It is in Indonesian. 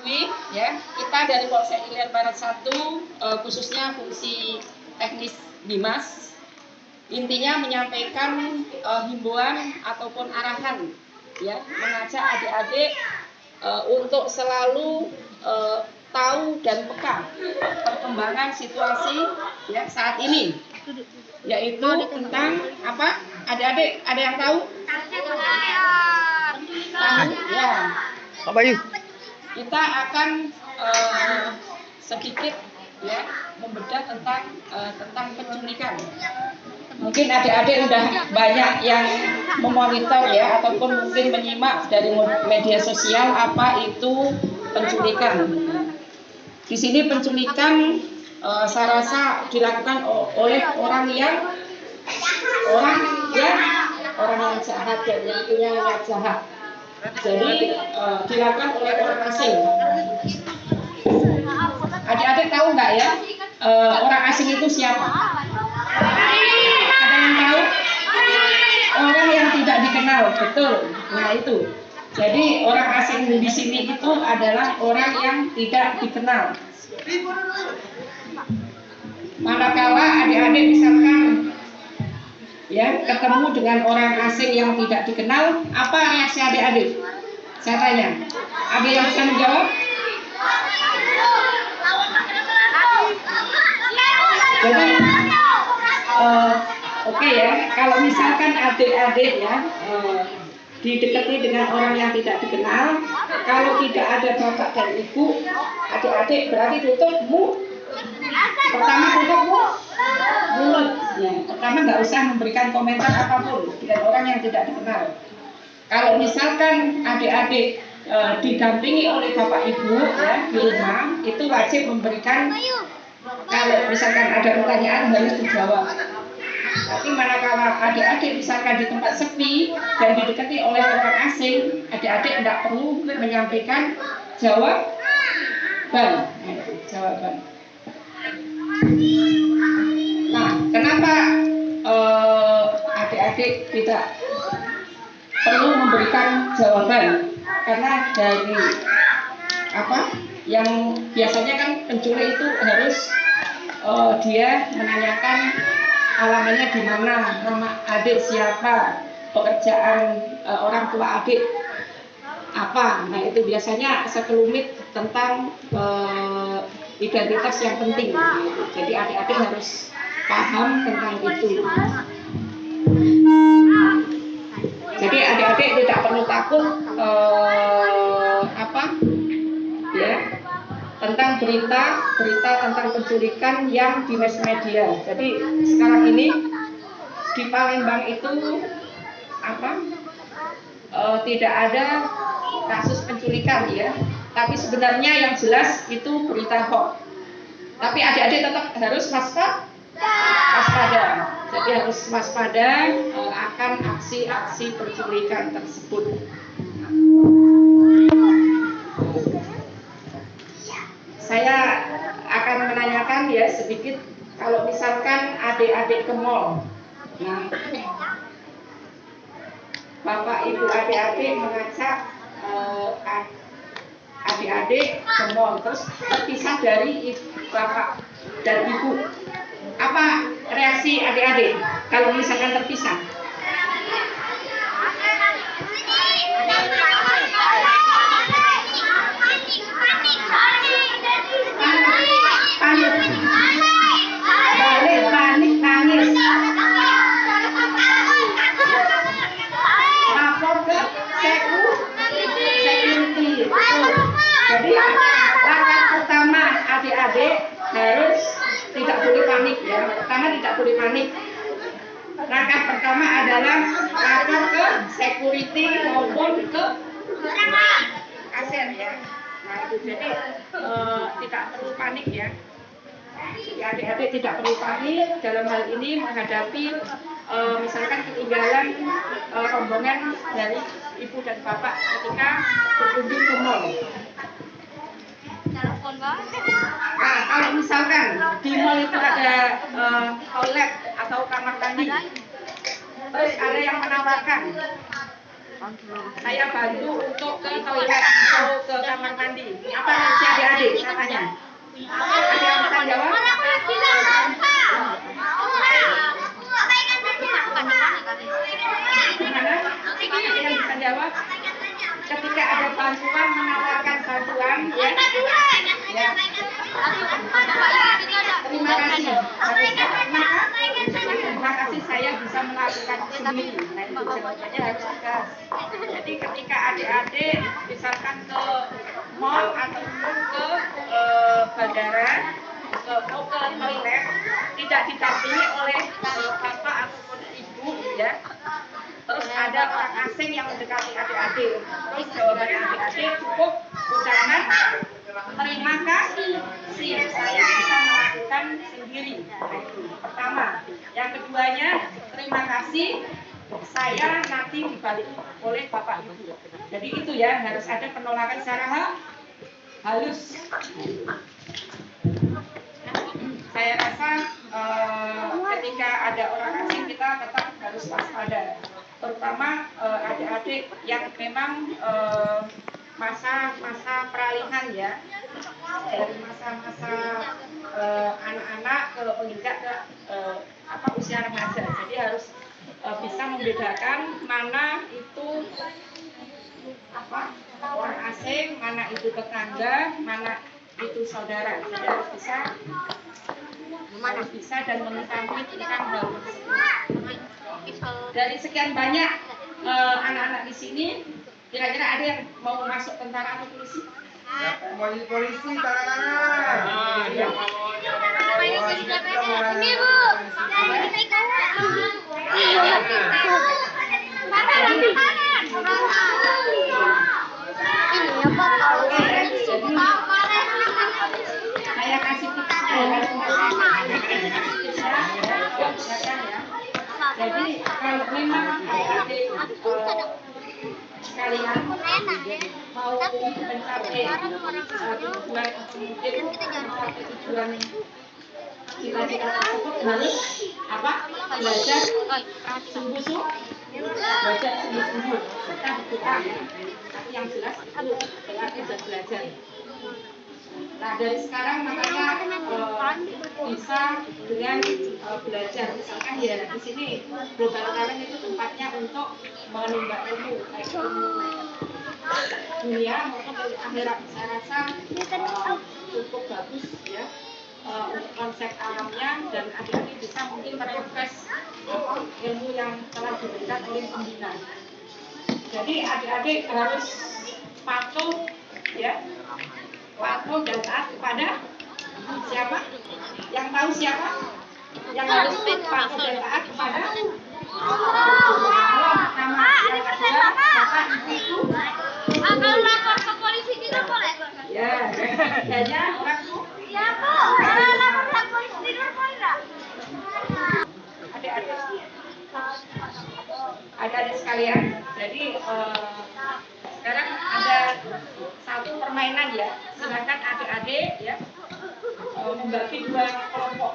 lebih ya, kita dari Polsek Ilir Barat 1 khususnya fungsi teknis Bimas intinya menyampaikan himbauan ataupun arahan ya, mengajak adik-adik untuk selalu tahu dan peka perkembangan situasi ya saat ini, yaitu tentang apa? Adik-adik ada yang tahu? Tahu ya. Apa yuk? Kita akan sedikit ya membedah tentang penculikan. Mungkin adik-adik udah banyak yang memonitor ya, ataupun mungkin menyimak dari media sosial apa itu penculikan. Di sini penculikan saya rasa dilakukan oleh orang yang jahat dan yang punya niat jahat. Jadi dilakukan oleh orang asing. Adik-adik tahu nggak ya orang asing itu siapa? Ada yang tahu? Orang yang tidak dikenal, betul. Nah itu. Jadi orang asing di sini itu adalah orang yang tidak dikenal. Manakala adik-adik misalkan ya ketemu dengan orang asing yang tidak dikenal, apa reaksi adik-adik? Saya tanya, ada yang bisa menjawab? Jadi oke ya, kalau misalkan adik-adik ya didekati dengan orang yang tidak dikenal, kalau tidak ada bapak dan ibu, adik-adik berarti tutup pertama tutup mulut ya. Pertama nggak usah memberikan komentar apapun dengan orang yang tidak dikenal. Kalau misalkan adik-adik didampingi oleh bapak ibu ya di rumah, itu wajib memberikan, kalau misalkan ada pertanyaan harus dijawab. Tapi manakala adik-adik misalkan di tempat sepi dan didekati oleh orang asing, adik-adik tidak perlu menyampaikan jawaban. Nah, kenapa adik-adik tidak perlu memberikan jawaban? Karena dari apa yang biasanya kan penculik itu harus dia menanyakan alamatnya di mana, nama adik siapa, pekerjaan orang tua adik apa. Nah itu biasanya sekelumit tentang identitas yang penting gitu. Jadi adik-adik harus paham tentang itu. Jadi adik-adik tidak perlu takut tentang berita tentang penculikan yang di mass media. Jadi sekarang ini di Palembang itu tidak ada kasus penculikan ya, tapi sebenarnya yang jelas itu berita hoax. Tapi adik-adik tetap harus waspada. Jadi harus waspada akan aksi-aksi penculikan tersebut. Saya akan menanyakan ya sedikit, kalau misalkan adik-adik ke mall, nah, bapak ibu adik-adik mengajak adik-adik ke mall, terus terpisah dari bapak dan ibu, apa reaksi adik-adik kalau misalkan terpisah? Panik, nangis, lapor ke security. Jadi langkah utama adik-adik harus tidak boleh panik ya. Pertama tidak boleh panik. Langkah pertama adalah lapor ke security maupun ke kasir ya. Nah itu jadi tidak perlu panik ya. Adik-adik tidak perlu panik dalam hal ini menghadapi misalkan ketinggalan rombongan dari ibu dan bapak ketika berkunjung ke mall. Nah, kalau misalkan di mall itu ada toilet atau kamar mandi, terus ada yang menawarkan, saya bantu untuk ke toilet atau ke kamar mandi, apa ya. Ya. Terima kasih. Terima kasih saya bisa melakukan sendiri. Nah, itu jawabannya harus tegas. Jadi ketika adik-adik misalkan ke mall ataupun ke bandara, ke toilet, tidak didampingi oleh bapak ataupun ibu, ya. Terus ada orang asing yang mendekati adik-adik. Terus jawabannya adik-adik cukup ucapan terima kasih, saya bisa melakukan sendiri. Pertama, yang keduanya terima kasih, saya nanti dibalik oleh bapak ibu. Jadi itu ya, harus ada penolakan secara halus. Saya rasa ketika ada orang asing kita tetap harus waspada, terutama adik-adik yang memang masa-masa peralihan ya, dari masa-masa anak-anak ke menginjak ke usia remaja. Jadi harus bisa membedakan mana itu orang asing, mana itu tetangga, mana itu saudara. Jadi harus bisa dan mengetahui tentang hal tersebut. Dari sekian banyak anak-anak di sini, kira-kira ada yang mau masuk tentara atau polisi? Mau jadi polisi, tangan-tangan. Ini Bu. Ini apa tahu? Saya kasih tips Jadi kalau memang adik sekalian mau mencapai tujuan cita-cita tersebut harus belajar sungguh-sungguh, kita berdoa, tapi yang jelas itu belajar. Nah, dari sekarang makanya bisa dengan belajar. Misalkan ya di sini Global Talent itu tempatnya untuk menimba ilmu, baik ilmu dunia maupun dari akhirat. Saya rasa cukup bagus ya untuk konsep alamnya, dan adik-adik bisa mungkin merefresh ilmu yang telah diberikan oleh pembina. Jadi adik-adik harus patuh ya, patuh dan taat kepada siapa? Yang tahu siapa? Yang harus patuh dan taat kepada Allah. Nama yang kedua bapak ibu. Kalau lapor ke polisi tidak boleh. Ya, kayaknya orang tuh. Ya Bu, kalau lapor ke polisi tidak boleh. Adik-adik sekalian, jadi sekarang ada satu permainan ya, silakan adik-adik ya membagi dua kelompok.